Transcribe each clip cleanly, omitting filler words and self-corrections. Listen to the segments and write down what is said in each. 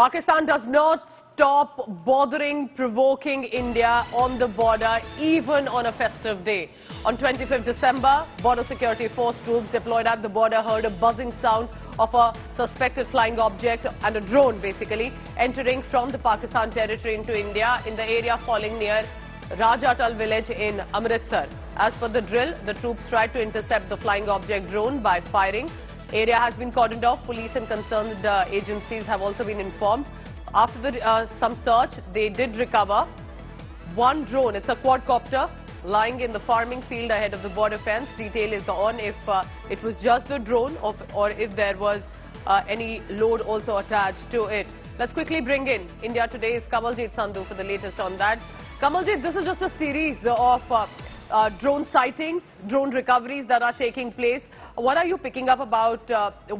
Pakistan does not stop bothering, provoking India on the border, even on a festive day. On 25th December, Border Security Force troops deployed at the border heard a buzzing sound of a suspected flying object and a drone, basically, entering from the Pakistan territory into India in the area falling near Rajatal village in Amritsar. As per the drill, the troops tried to intercept the flying object drone by firing. Area has been cordoned off. Police and concerned agencies have also been informed. After some search, they did recover one drone. It's a quadcopter lying in the farming field ahead of the border fence. Detail is on if it was just the drone or if there was any load also attached to it. Let's quickly bring in India Today's Kamaljit Sandhu for the latest on that. Kamaljit, this is just a series of drone sightings, drone recoveries that are taking place. What are you picking up about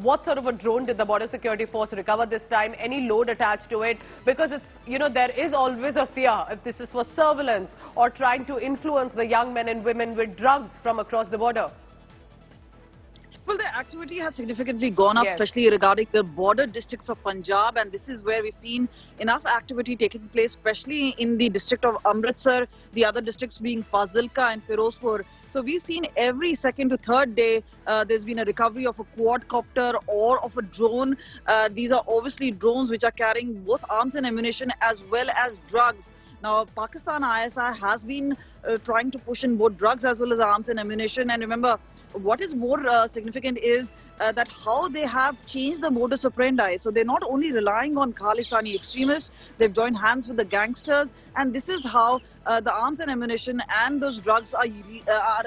what sort of a drone did the Border Security Force recover this time? Any load attached to it? Because it's, there is always a fear if this is for surveillance or trying to influence the young men and women with drugs from across the border. Well, the activity has significantly gone up, especially regarding the border districts of Punjab, and this is where we've seen enough activity taking place, especially in the district of Amritsar, the other districts being Fazilka and Firozpur. So we've seen every second to third day there's been a recovery of a quadcopter or of a drone. These are obviously drones which are carrying both arms and ammunition as well as drugs. Now, Pakistan ISI has been trying to push in both drugs as well as arms and ammunition. And remember, what is more significant is that how they have changed the modus operandi. So they're not only relying on Khalistani extremists, they've joined hands with the gangsters. And this is how the arms and ammunition and those drugs are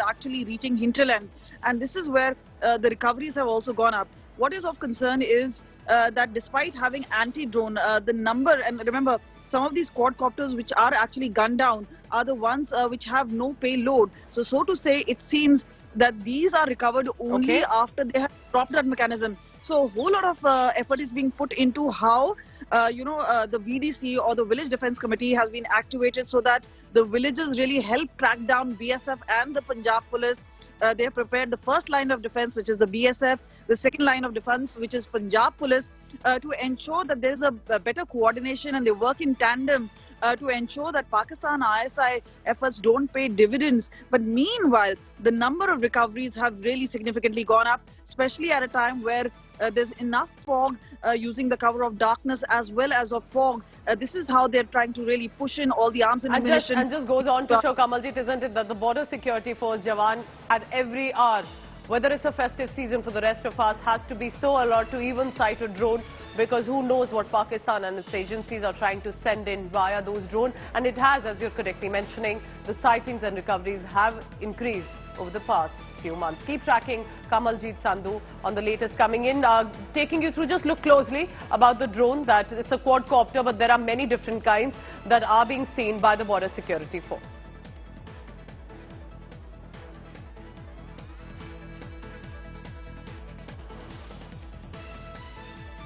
actually reaching hinterland. And this is where the recoveries have also gone up. What is of concern is that despite having anti-drone, the number, and remember, some of these quadcopters which are actually gunned down are the ones which have no payload. So to say, it seems that these are recovered only after they have dropped that mechanism. So a whole lot of effort is being put into how, the VDC or the Village Defence Committee has been activated so that the villages really help track down BSF and the Punjab police. They have prepared the first line of defence, which is the BSF, the second line of defence, which is Punjab police, to ensure that there's a better coordination and they work in tandem to ensure that Pakistan ISI efforts don't pay dividends. But meanwhile, the number of recoveries have really significantly gone up, especially at a time where there's enough fog using the cover of darkness as well as of fog. This is how they're trying to really push in all the arms and ammunition. And just goes on to show, Kamaljit, isn't it, that the Border Security Force jawan at every hour, whether it's a festive season for the rest of us, has to be so alert to even sight a drone, because who knows what Pakistan and its agencies are trying to send in via those drones. And it has, as you're correctly mentioning, the sightings and recoveries have increased over the past few months. Keep tracking Kamaljit Sandhu on the latest coming in, taking you through. Just look closely about the drone, that it's a quadcopter, but there are many different kinds that are being seen by the Border Security Force.